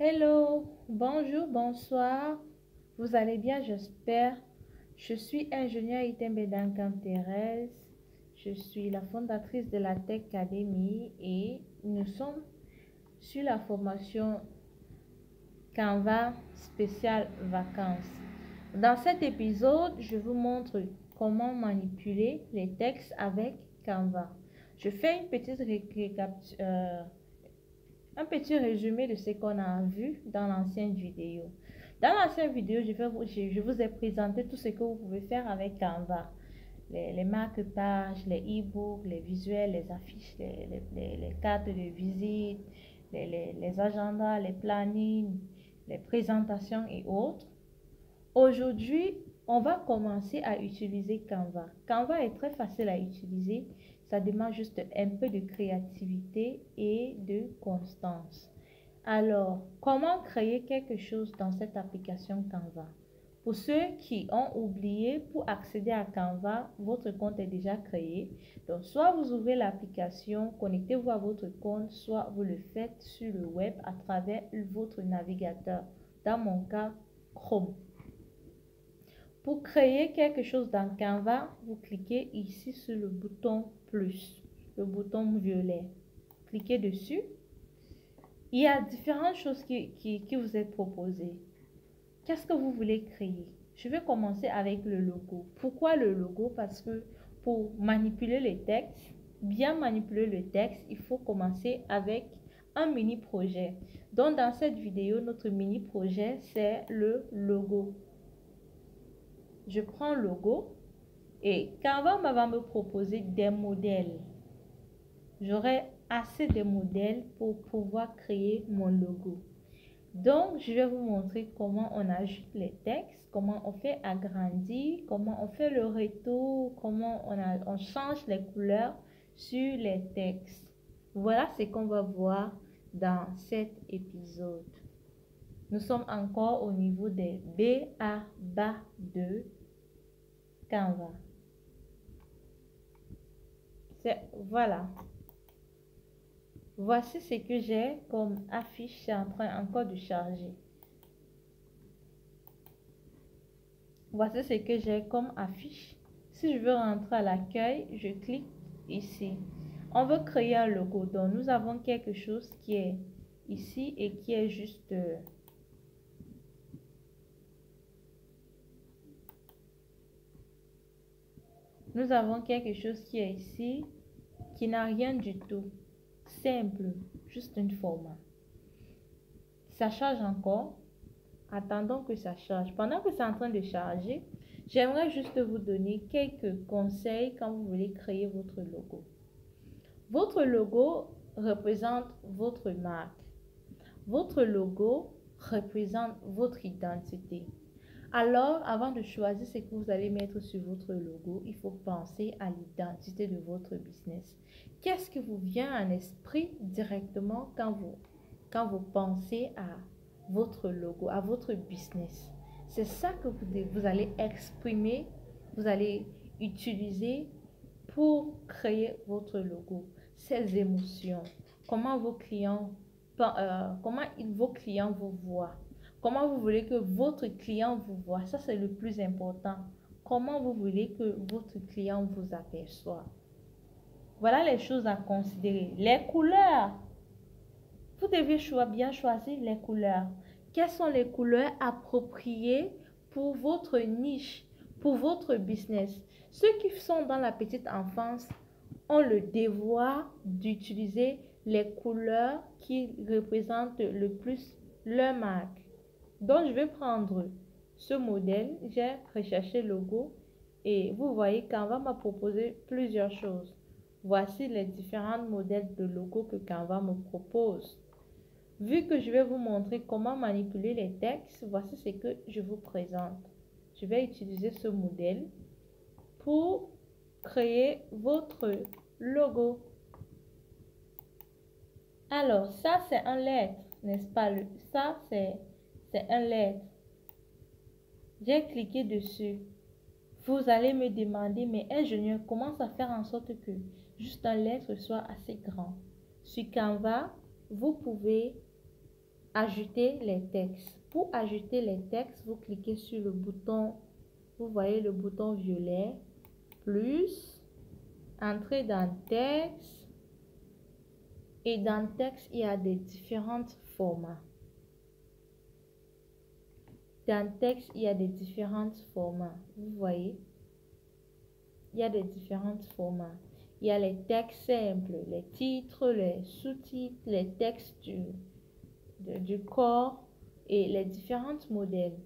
Hello, bonjour, bonsoir. Vous allez bien, j'espère. Je suis ingénieure Itembe Duncan Thérèse. Je suis la fondatrice de la Tech Academy et nous sommes sur la formation Canva spéciale vacances. Dans cet épisode, je vous montre comment manipuler les textes avec Canva. Je fais une petite un petit résumé de ce qu'on a vu dans l'ancienne vidéo. Dans l'ancienne vidéo, je vous ai présenté tout ce que vous pouvez faire avec Canva. Les marque-pages, les e-books, les visuels, les affiches, les cartes de visite, les agendas, les plannings, les présentations et autres. Aujourd'hui, on va commencer à utiliser Canva. Canva est très facile à utiliser. Ça demande juste un peu de créativité et de constance. Alors, comment créer quelque chose dans cette application Canva? Pour ceux qui ont oublié, pour accéder à Canva, votre compte est déjà créé. Donc, soit vous ouvrez l'application, connectez-vous à votre compte, soit vous le faites sur le web à travers votre navigateur. Dans mon cas, Chrome. Pour créer quelque chose dans Canva, vous cliquez ici sur le bouton plus, le bouton violet. Cliquez dessus. Il y a différentes choses qui vous est proposées. Qu'est-ce que vous voulez créer? Je vais commencer avec le logo. Pourquoi le logo? Parce que pour manipuler les textes, bien manipuler le texte, il faut commencer avec un mini projet. Donc dans cette vidéo, notre mini projet, c'est le logo. Je prends le logo et Canva va me proposer des modèles. J'aurai assez de modèles pour pouvoir créer mon logo. Donc, je vais vous montrer comment on ajoute les textes, comment on fait agrandir, comment on fait le retour, comment on change les couleurs sur les textes. Voilà ce qu'on va voir dans cet épisode. Nous sommes encore au niveau des BA de Canva. Voilà. Voici ce que j'ai comme affiche. C'est en train encore de charger. Voici ce que j'ai comme affiche. Si je veux rentrer à l'accueil, je clique ici. On veut créer un logo. Donc, nous avons quelque chose qui est ici et qui est juste... Nous avons quelque chose qui est ici, qui n'a rien du tout. Simple, juste une forme. Ça charge encore. Attendons que ça charge. Pendant que c'est en train de charger, j'aimerais juste vous donner quelques conseils quand vous voulez créer votre logo. Votre logo représente votre marque. Votre logo représente votre identité. Alors, avant de choisir ce que vous allez mettre sur votre logo, il faut penser à l'identité de votre business. Qu'est-ce qui vous vient à l'esprit directement quand vous pensez à votre logo, à votre business? C'est ça que vous allez exprimer, vous allez utiliser pour créer votre logo. Ces émotions, comment vos clients vous voient. Comment vous voulez que votre client vous voit? Ça, c'est le plus important. Comment vous voulez que votre client vous aperçoit? Voilà les choses à considérer. Les couleurs. Vous devez bien choisir les couleurs. Quelles sont les couleurs appropriées pour votre niche, pour votre business? Ceux qui sont dans la petite enfance ont le devoir d'utiliser les couleurs qui représentent le plus leur marque. Donc, je vais prendre ce modèle. J'ai recherché le logo et vous voyez Canva m'a proposé plusieurs choses. Voici les différents modèles de logo que Canva me propose. Vu que je vais vous montrer comment manipuler les textes, voici ce que je vous présente. Je vais utiliser ce modèle pour créer votre logo. Alors, ça c'est un lettre, n'est-ce pas? Ça c'est un lettre. J'ai cliqué dessus. Vous allez me demander, mais ingénieur, comment ça faire en sorte que juste un lettre soit assez grand? Sur Canva, vous pouvez ajouter les textes. Pour ajouter les textes, vous cliquez sur le bouton, vous voyez le bouton violet, plus, entrez dans texte. Et dans texte, il y a des différents formats. Dans texte, il y a des différents formats. Vous voyez, il y a des différents formats. Il y a les textes simples, les titres, les sous-titres, les textes du corps et les différents modèles.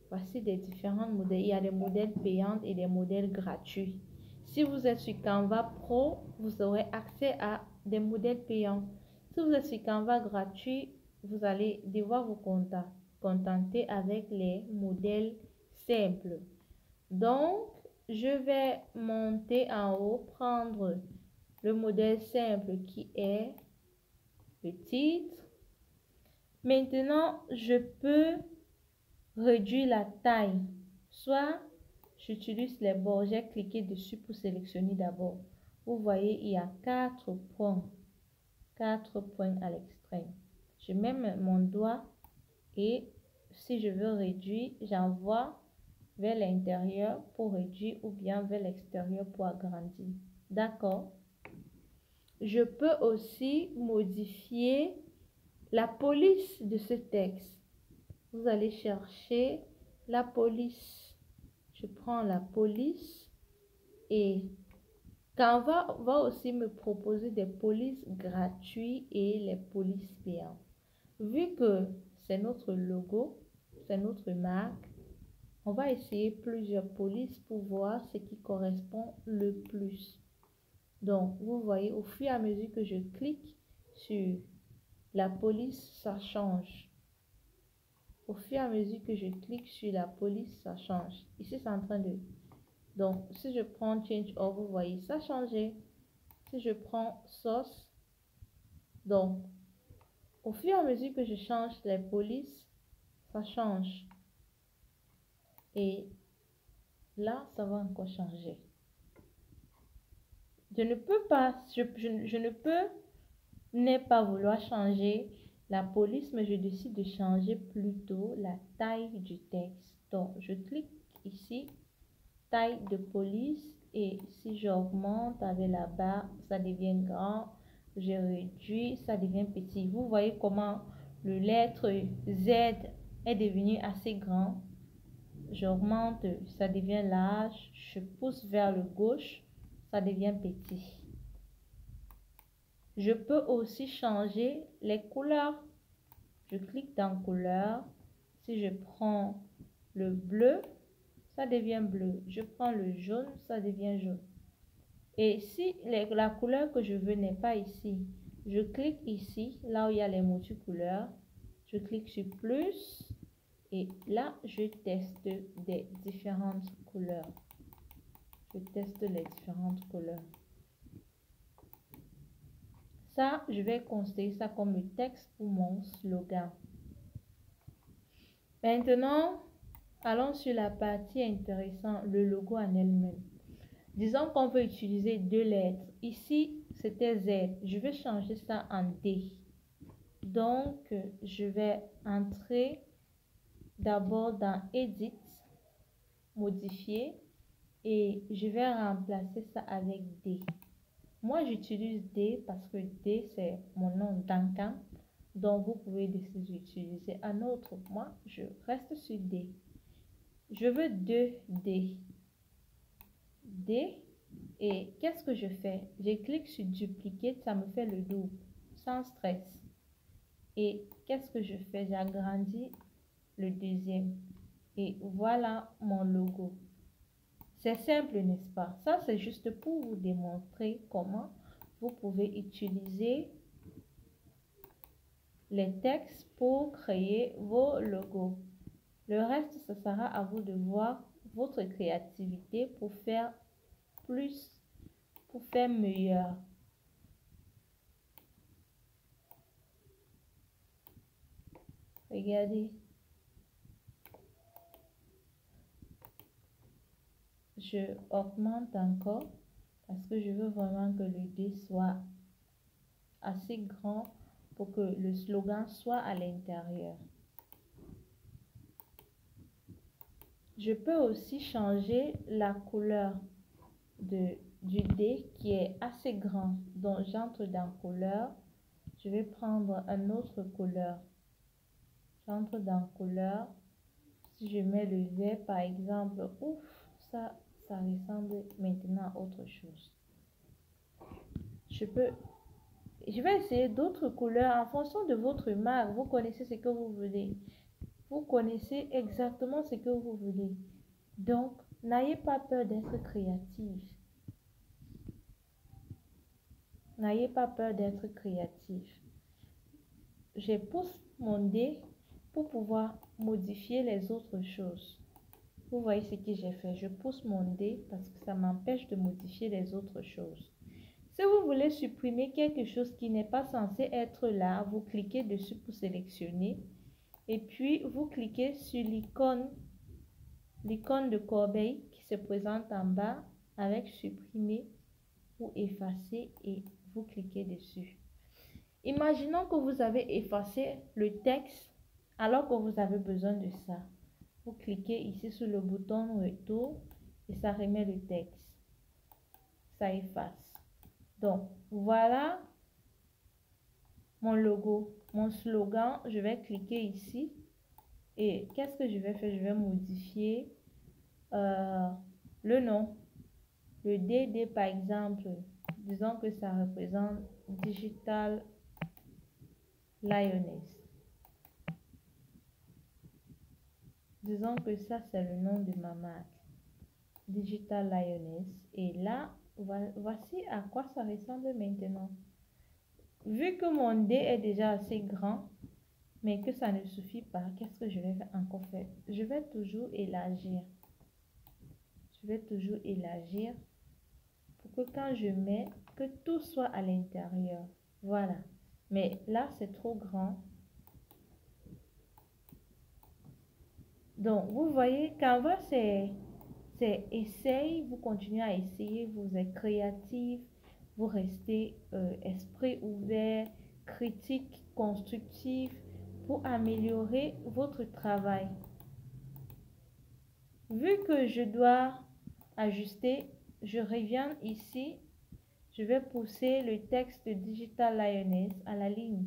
Voici des différents modèles. Il y a des modèles payants et des modèles gratuits. Si vous êtes sur Canva Pro, vous aurez accès à des modèles payants. Si vous êtes sur Canva gratuit, vous allez devoir vous contenter avec les modèles simples. Donc, je vais monter en haut, prendre le modèle simple qui est le titre. Maintenant, je peux réduire la taille. Soit j'utilise les bords, j'ai cliqué dessus pour sélectionner d'abord. Vous voyez, il y a 4 points. 4 points à l'extrême. Je mets mon doigt et si je veux réduire, j'envoie vers l'intérieur pour réduire ou bien vers l'extérieur pour agrandir. D'accord? Je peux aussi modifier la police de ce texte. Vous allez chercher la police. Je prends la police et Canva va aussi me proposer des polices gratuites et les polices payantes. Vu que c'est notre logo, c'est notre marque, on va essayer plusieurs polices pour voir ce qui correspond le plus. Donc, vous voyez, au fur et à mesure que je clique sur la police, ça change. Au fur et à mesure que je clique sur la police, ça change. Ici, c'est en train de... Donc, si je prends Change All, vous voyez, ça a changé. Si je prends Source, donc, au fur et à mesure que je change les polices, ça change. Et là, ça va encore changer. Je ne peux pas, je ne peux ne pas vouloir changer la police, mais je décide de changer plutôt la taille du texte. Donc, je clique ici, taille de police, et si j'augmente avec la barre, ça devient grand. Je réduis, ça devient petit. Vous voyez comment le lettre Z est devenu assez grand. J'augmente, ça devient large. Je pousse vers le gauche, ça devient petit. Je peux aussi changer les couleurs. Je clique dans couleur. Si je prends le bleu, ça devient bleu. Je prends le jaune, ça devient jaune. Et si la couleur que je veux n'est pas ici, je clique ici, là où il y a les multicouleurs. Je clique sur plus. Et là, je teste des différentes couleurs. Je teste les différentes couleurs. Ça, je vais considérer ça comme le texte pour mon slogan. Maintenant, allons sur la partie intéressante, le logo en elle-même. Disons qu'on veut utiliser 2 lettres. Ici, c'était Z. Je vais changer ça en D. Donc, je vais entrer d'abord dans Edit, modifier, et je vais remplacer ça avec D. Moi, j'utilise D parce que D, c'est mon nom d'Ancan. Donc, vous pouvez décider d'utiliser un autre. Moi, je reste sur D. Je veux 2 D. D. Et qu'est-ce que je fais? Je clique sur Duplicate, ça me fait le double, sans stress. Et qu'est-ce que je fais? J'agrandis le deuxième. Et voilà mon logo. C'est simple, n'est-ce pas? Ça, c'est juste pour vous démontrer comment vous pouvez utiliser les textes pour créer vos logos. Le reste, ce sera à vous de voir votre créativité pour faire plus, pour faire meilleur. Regardez. Je augmente encore parce que je veux vraiment que le dé soit assez grand pour que le slogan soit à l'intérieur. Je peux aussi changer la couleur du dé qui est assez grand. Donc, j'entre dans couleur. Je vais prendre un autre couleur. J'entre dans couleur. Si je mets le vert, par exemple, ouf, ça ressemble maintenant à autre chose. Je vais essayer d'autres couleurs en fonction de votre marque. Vous connaissez ce que vous voulez. Vous connaissez exactement ce que vous voulez. Donc, n'ayez pas peur d'être créatif. N'ayez pas peur d'être créatif. Je pousse mon dé pour pouvoir modifier les autres choses. Vous voyez ce que j'ai fait. Je pousse mon dé parce que ça m'empêche de modifier les autres choses. Si vous voulez supprimer quelque chose qui n'est pas censé être là, vous cliquez dessus pour sélectionner. Et puis, vous cliquez sur l'icône de corbeille qui se présente en bas avec supprimer ou effacer et vous cliquez dessus. Imaginons que vous avez effacé le texte alors que vous avez besoin de ça. Vous cliquez ici sur le bouton retour et ça remet le texte. Ça efface. Donc, voilà mon logo, mon slogan. Je vais cliquer ici et qu'est-ce que je vais faire? Je vais modifier le nom. Le DD par exemple, disons que ça représente Digital Lioness. Disons que ça c'est le nom de ma marque, Digital Lioness. Et là, voici à quoi ça ressemble maintenant. Vu que mon dé est déjà assez grand, mais que ça ne suffit pas, qu'est-ce que je vais encore faire? Je vais toujours élargir. Je vais toujours élargir pour que quand je mets, que tout soit à l'intérieur. Voilà. Mais là, c'est trop grand. Donc, vous voyez, Canva, c'est essaye, vous continuez à essayer, vous êtes créatif, vous restez esprit ouvert, critique, constructif pour améliorer votre travail. Vu que je dois ajuster, je reviens ici, je vais pousser le texte Digital Lioness à la ligne.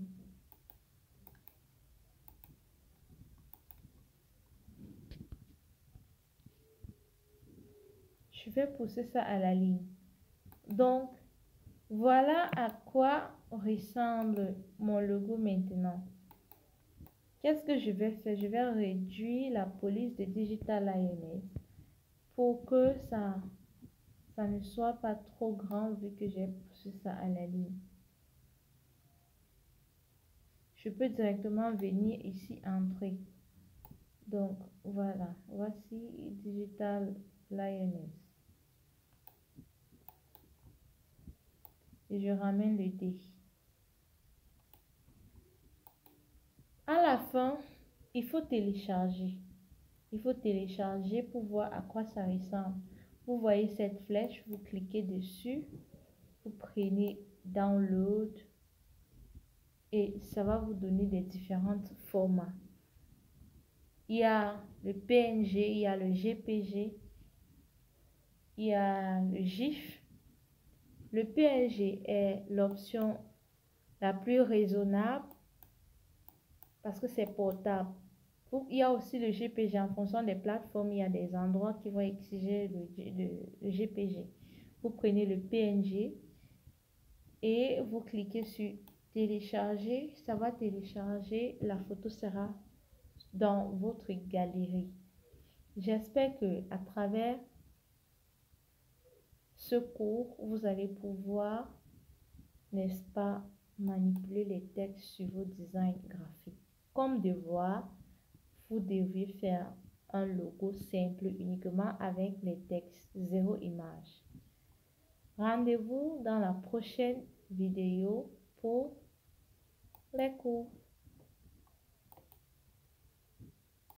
Je vais pousser ça à la ligne. Donc, voilà à quoi ressemble mon logo maintenant. Qu'est-ce que je vais faire? Je vais réduire la police de Digital Lioness pour que ça ne soit pas trop grand vu que j'ai poussé ça à la ligne. Je peux directement venir ici entrer. Donc, voilà. Voici Digital Lioness. Et je ramène le dé. À la fin, il faut télécharger. Il faut télécharger pour voir à quoi ça ressemble. Vous voyez cette flèche, vous cliquez dessus, vous prenez Download et ça va vous donner des différents formats. Il y a le PNG, il y a le GPG, il y a le GIF. Le PNG est l'option la plus raisonnable parce que c'est portable. Il y a aussi le GPG. En fonction des plateformes, il y a des endroits qui vont exiger le GPG. Vous prenez le PNG et vous cliquez sur télécharger. Ça va télécharger. La photo sera dans votre galerie. J'espère que à travers ce cours, vous allez pouvoir, n'est-ce pas, manipuler les textes sur vos designs graphiques. Comme devoir, vous devez faire un logo simple uniquement avec les textes, zéro image. Rendez-vous dans la prochaine vidéo pour les cours.